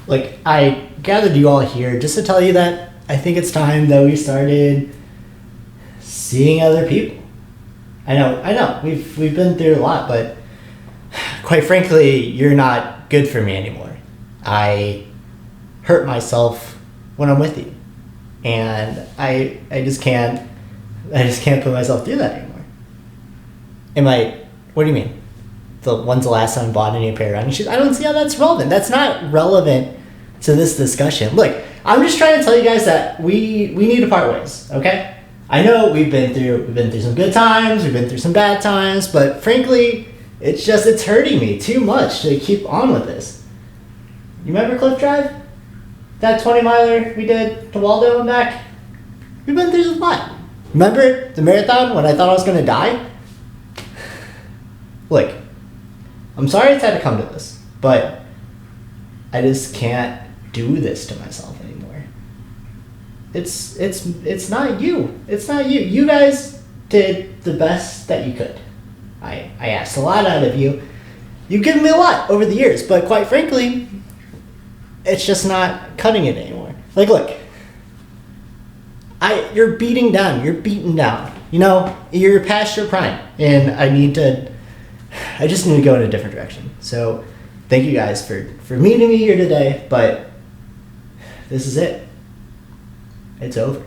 Like, I gathered you all here just to tell you that I think it's time that we started seeing other people. I know, we've been through a lot, but quite frankly, you're not good for me anymore. I hurt myself when I'm with you, and I just can't put myself through that anymore. What do you mean? When's the last time I bought any pair of running shoes? I don't see how that's relevant. That's not relevant to this discussion. Look, I'm just trying to tell you guys that we need to part ways, okay? I know we've been through some good times, we've been through some bad times, but frankly, it's hurting me too much to keep on with this. You remember Cliff Drive? That 20-miler we did to Waldo and back? We've been through a lot. Remember the marathon when I thought I was gonna die? Look, I'm sorry it's had to come to this, but I just can't do this to myself anymore. It's not you. It's not you. You guys did the best that you could. I asked a lot out of you. You've given me a lot over the years, but quite frankly, it's just not cutting it anymore. Like, look, you're beating down. You're beaten down. You know, you're past your prime, and I just need to go in a different direction. So thank you guys for meeting me here today, but this is it. It's over.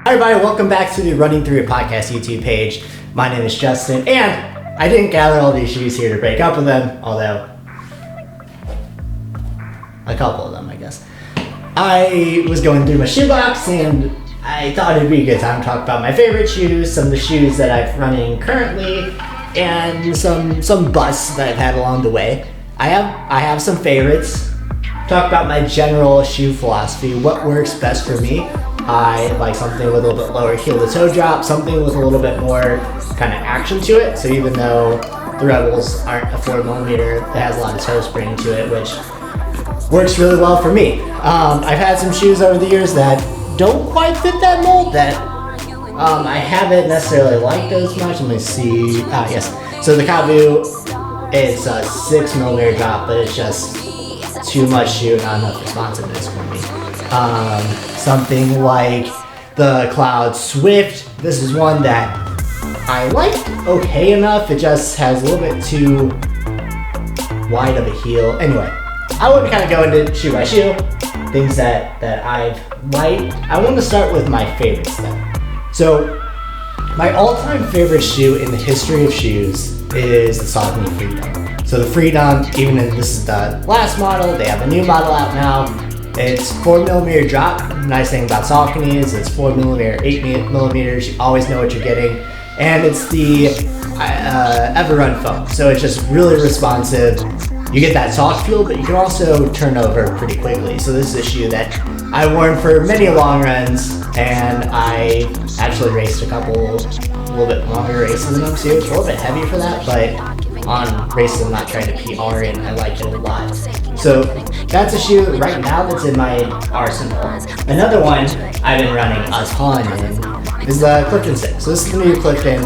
Hi everybody, welcome back to the Running Through It podcast YouTube page. My name is Justin, and I didn't gather all these shoes here to break up with them, although a couple of them, I guess. I was going through my shoebox, and I thought it'd be a good time to talk about my favorite shoes, some of the shoes that I'm running currently, and some busts that I've had along the way. I have some favorites. Talk about my general shoe philosophy, what works best for me. I like something with a little bit lower heel to toe drop, something with a little bit more kind of action to it. So even though the Rebels aren't a 4mm, it has a lot of toe spring to it, which works really well for me. I've had some shoes over the years that don't quite fit that mold, that I haven't necessarily liked as much. Let me see. Yes. So the Cavu, it's a 6mm drop, but it's just too much shoe, not enough responsiveness for me. Something like the CloudSwift. This is one that I like okay enough. It just has a little bit too wide of a heel. Anyway, I want to kind of go into shoe by shoe, things that I've liked. I want to start with my favorites though. So my all-time favorite shoe in the history of shoes is the Saucony Freedom. So the Freedom, even if this is the last model, they have a new model out now. It's 4mm drop. The nice thing about Saucony is it's 4mm, 8mm. You always know what you're getting. And it's the Everrun foam. So it's just really responsive. You get that soft feel, but you can also turn over pretty quickly. So this is a shoe that I worn for many long runs, and I actually raced a little bit longer races than them too. It's a little bit heavy for that, but on races I'm not trying to PR in, I like it a lot. So that's a shoe right now that's in my arsenal. Another one I've been running a ton in is the Clifton stick. So this is the new Clifton,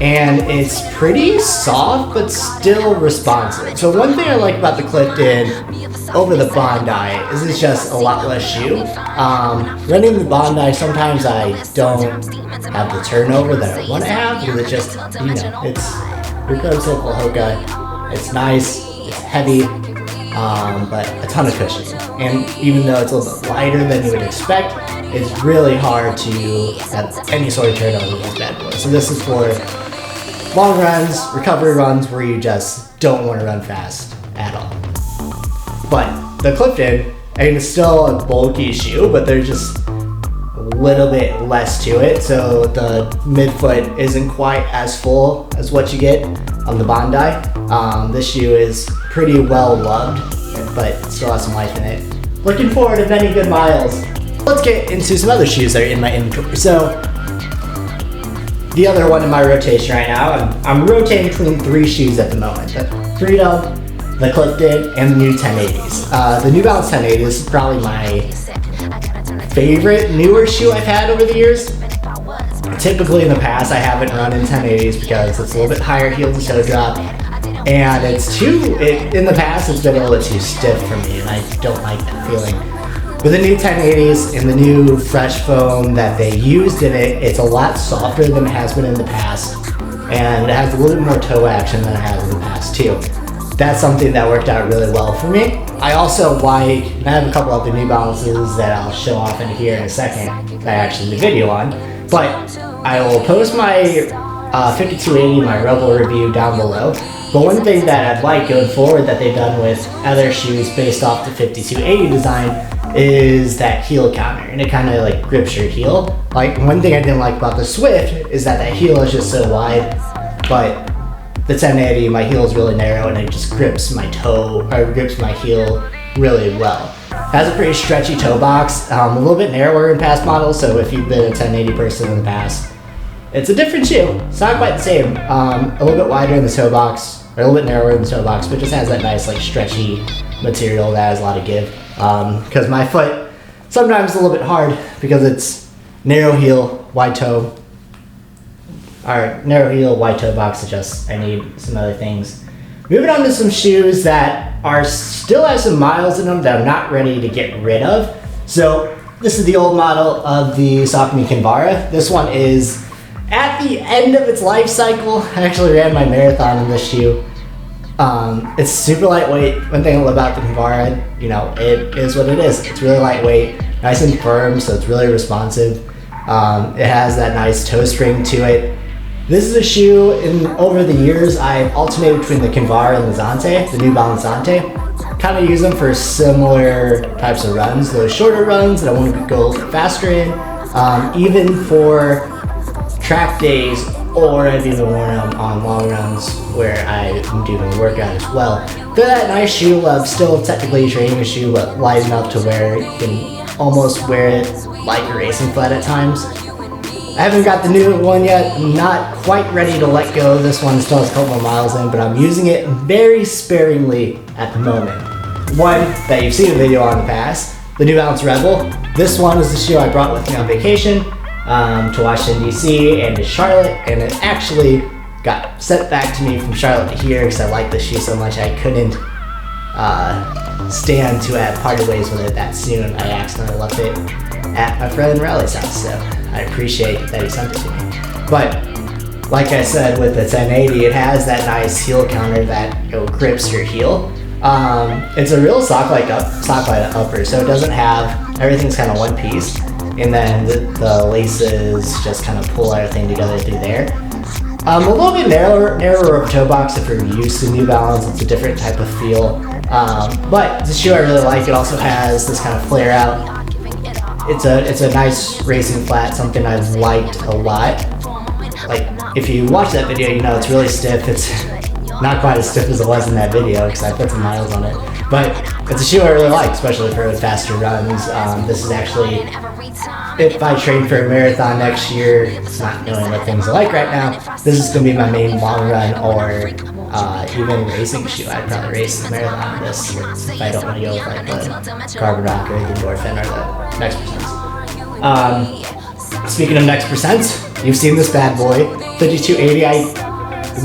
and it's pretty soft but still responsive. So one thing I like about the Clifton over the Bondi is it's just a lot less shoe. Running the Bondi, sometimes I don't have the turnover that I want to have, because it just, you know, it's your prototypical Hoka. It's nice, it's heavy, but a ton of cushion. And even though it's a little bit lighter than you would expect, it's really hard to have any sort of turnover with this bad boy. So this is for long runs, recovery runs where you just don't want to run fast at all. But the Clifton, I mean, it's still a bulky shoe, but there's just a little bit less to it. So the midfoot isn't quite as full as what you get on the Bondi. This shoe is pretty well loved, but still has some life in it. Looking forward to many good miles. Let's get into some other shoes that are in my inventory. So the other one in my rotation right now, I'm rotating between 3 shoes at the moment. The Freedom, the Clifton, and the new 1080s. The New Balance 1080 is probably my favorite newer shoe I've had over the years. Typically in the past, I haven't run in 1080s because it's a little bit higher heel to toe drop. And in the past it's been a little bit too stiff for me, and I don't like that feeling. With the new 1080s and the new fresh foam that they used in it, it's a lot softer than it has been in the past, and it has a little bit more toe action than it has in the past too. That's something that worked out really well for me. I also like, and I have a couple other New Balances that I'll show off in here in a second that I actually did a video on, but I will post my 5280, my Rebel review down below. But one thing that I'd like going forward that they've done with other shoes based off the 5280 design is that heel counter, and it kind of like grips your heel. Like, one thing I didn't like about the Swift is that heel is just so wide, but the 1080, my heel is really narrow and it just grips my toe, or grips my heel really well. It has a pretty stretchy toe box, a little bit narrower in past models, so if you've been a 1080 person in the past, it's a different shoe. It's not quite the same. A little bit wider in the toe box, or a little bit narrower in the toe box, but just has that nice like stretchy material that has a lot of give. Because my foot sometimes is a little bit hard because it's narrow heel, wide toe. Or narrow heel, wide toe box. I need some other things. Moving on to some shoes that still have some miles in them that I'm not ready to get rid of. So this is the old model of the Saucony Kinvara. This one is at the end of its life cycle. I actually ran my marathon in this shoe. It's super lightweight. One thing about the Kinvara, it is what it is. It's really lightweight, nice and firm, so it's really responsive. It has that nice toe spring to it. This is a shoe, over the years, I've alternated between the Kinvara and the Zante, the New Balance Zante. Kind of use them for similar types of runs, those shorter runs that I want to go a little faster in, even for track days, or I've even worn them on long runs where I'm doing a workout as well. They're that nice shoe, still technically a training shoe, but light enough to where you can almost wear it like a racing foot at times. I haven't got the new one yet. I'm not quite ready to let go. This one still has a couple more miles in, but I'm using it very sparingly at the moment. One that you've seen a video on in the past, the New Balance Rebel. This one is the shoe I brought with me on vacation to Washington, D.C. and to Charlotte, and it actually got sent back to me from Charlotte to here because I liked the shoe so much I couldn't stand to have parted ways with it that soon. I accidentally left it at my friend Riley's house, so I appreciate that he sent it to me. But like I said, with the 1080, it has that nice heel counter that grips your heel. It's a real sock-like upper, so it doesn't have, everything's kind of one piece, and then the laces just kind of pull everything together through there. A little bit narrower of a toe box if you're used to New Balance. It's a different type of feel, but the shoe I really like. It also has this kind of flare out. It's a nice racing flat, something I've liked a lot. Like, if you watch that video, it's really stiff. It's not quite as stiff as it was in that video because I put some miles on it. But it's a shoe I really like, especially for faster runs. This is actually, if I train for a marathon next year, not knowing what things are like right now, this is going to be my main long run or even racing shoe. I'd probably race the marathon with this if I don't want to go with like the Carbon Rock or the Endorphin or the Next Percents. Speaking of Next Percents, you've seen this bad boy, 5280. I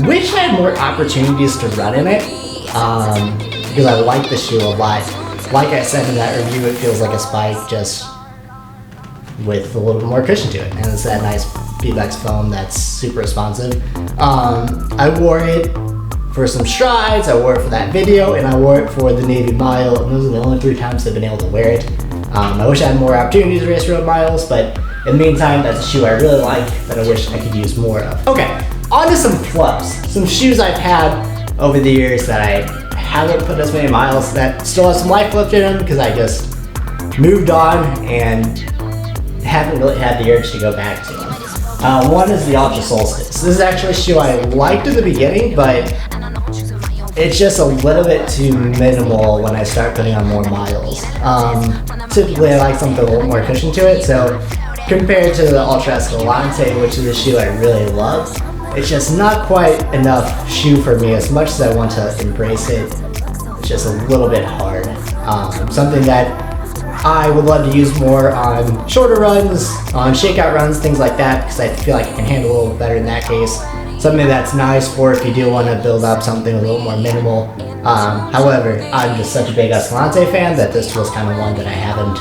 wish I had more opportunities to run in it because I like the shoe a lot. Like I said in that review, it feels like a Spike just with a little bit more cushion to it, and it's that nice BBX foam that's super responsive. I wore it for some strides, I wore it for that video, and I wore it for the Navy Mile, and those are the only 3 times I've been able to wear it. I wish I had more opportunities to race road miles, but in the meantime, that's a shoe I really like that I wish I could use more of. Okay, on to some clubs. Some shoes I've had over the years that I haven't put as many miles, that still have some life left in them because I just moved on and haven't really had the urge to go back to them. One is the Altra Solstice. This is actually a shoe I liked in the beginning, but it's just a little bit too minimal when I start putting on more miles. Typically I like something with a little more cushion to it, so compared to the Altra Escalante, which is a shoe I really love, it's just not quite enough shoe for me. As much as I want to embrace it, it's just a little bit hard. Something that I would love to use more on shorter runs, on shakeout runs, things like that, because I feel like I can handle a little better in that case. something that's nice for if you do want to build up something a little more minimal. However, I'm just such a big Escalante fan that this was kind of one that I haven't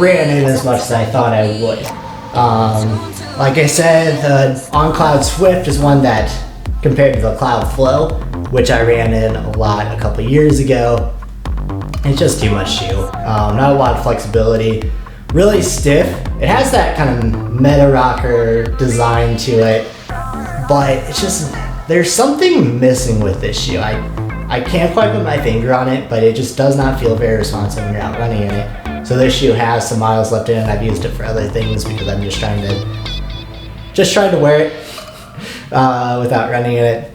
ran in as much as I thought I would. Like I said, the on CloudSwift is one that, compared to the Cloudflow, which I ran in a lot a couple years ago, it's just too much shoe. Not a lot of flexibility, really stiff. It has that kind of meta rocker design to it, but it's just, there's something missing with this shoe. I can't quite put my finger on it, but it just does not feel very responsive when you're out running in it. So this shoe has some miles left in it. I've used it for other things because I'm just trying to wear it without running in it.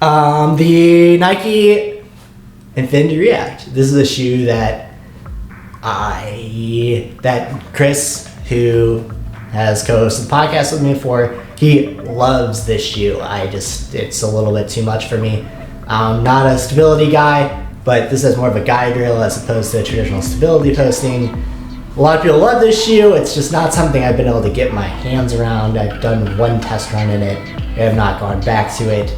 The Nike Infinity React. This is a shoe that Chris, who has co-hosted the podcast with me before, he loves this shoe. It's a little bit too much for me. I'm not a stability guy, but this is more of a guide rail as opposed to a traditional stability posting. A lot of people love this shoe. It's just not something I've been able to get my hands around. I've done one test run in it. I have not gone back to it.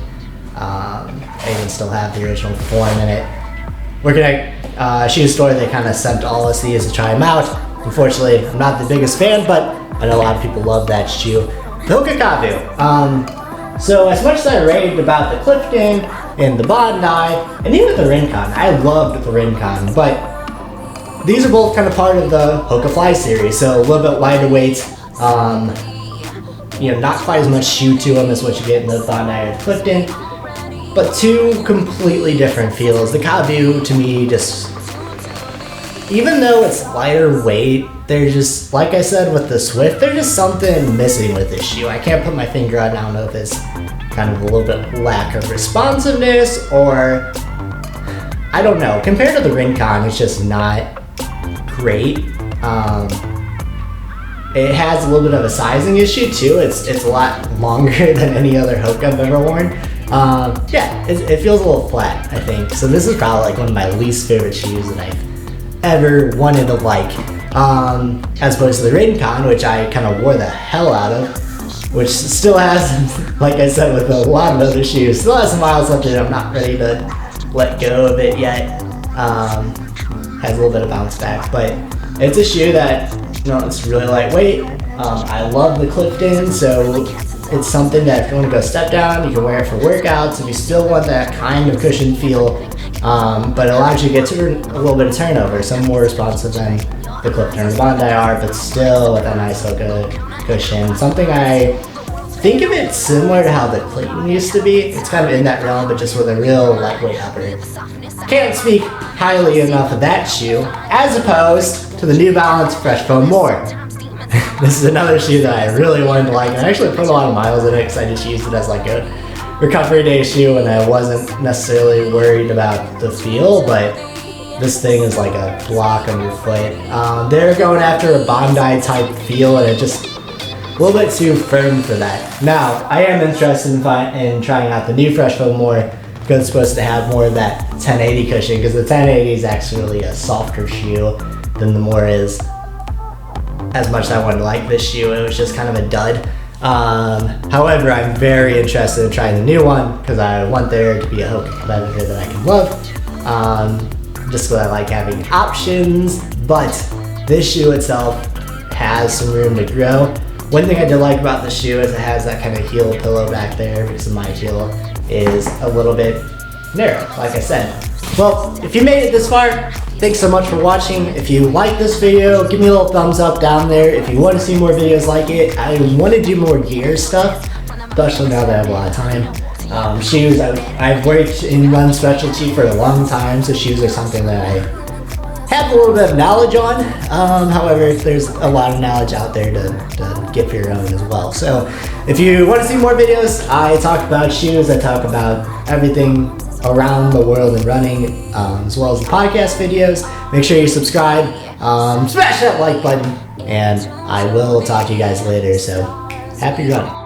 I even still have the original form in it. Working at a shoe store, they kind of sent all us these to try them out. Unfortunately, I'm not the biggest fan, but I know a lot of people love that shoe. The Hoka Cavu. So as much as I raved about the Clifton and the Bondi, and even the Rincon, I loved the Rincon, but these are both kind of part of the Hoka Fly series, so a little bit lighter weight. Not quite as much shoe to them as what you get in the Bondi or the Clifton, but two completely different feels. The Cavu, to me, just, even though it's lighter weight, there's just, like I said with the Swift, there's just something missing with this shoe. I can't put my finger on it. I don't know if it's kind of a little bit lack of responsiveness, or I don't know. Compared to the Rincon, it's just not great. It has a little bit of a sizing issue too. It's a lot longer than any other Hoka I've ever worn. It feels a little flat, I think. So this is probably like one of my least favorite shoes that I've ever wanted to like. As opposed to the Rincon, which I kind of wore the hell out of, which still has, like I said with a lot of other shoes, still has some miles left in it. I'm not ready to let go of it yet. Has a little bit of bounce back, but it's a shoe that, it's really lightweight. I love the Clifton, so it's something that if you want to go step down, you can wear it for workouts. If you still want that kind of cushion feel, but it allows you to get to a little bit of turnover, some more responsive than the Clifton and the Bondi are, but still with a nice Hoka cushion. Something I think of it similar to how the Clayton used to be. It's kind of in that realm, but just with a real lightweight upper. Can't speak highly enough of that shoe, as opposed to the New Balance Fresh Foam More. This is another shoe that I really wanted to like, and I actually put a lot of miles in it because I just used it as like a recovery day shoe, and I wasn't necessarily worried about the feel, but this thing is like a block on your foot. They're going after a Bondi type feel, and it's just a little bit too firm for that. Now, I am interested in trying out the new Fresh Foam More, because it's supposed to have more of that 1080 cushion, because the 1080 is actually a softer shoe than the More is. As much as I wanted to like this shoe, it was just kind of a dud. However, I'm very interested in trying the new one, because I want there to be a Hoka competitor that I can love. Just because I like having options, but this shoe itself has some room to grow. One thing I did like about the shoe is it has that kind of heel pillow back there, because my heel is a little bit narrow, like I said. Well, if you made it this far, thanks so much for watching. If you like this video, give me a little thumbs up down there. If you want to see more videos like it, I want to do more gear stuff, especially now that I have a lot of time. Shoes, I've worked in run specialty for a long time, so shoes are something that I have a little bit of knowledge on. However, there's a lot of knowledge out there to get for your own as well. So if you want to see more videos, I talk about shoes, I talk about everything around the world and running, as well as the podcast videos. Make sure you subscribe, smash that like button, and I will talk to you guys later. So happy running.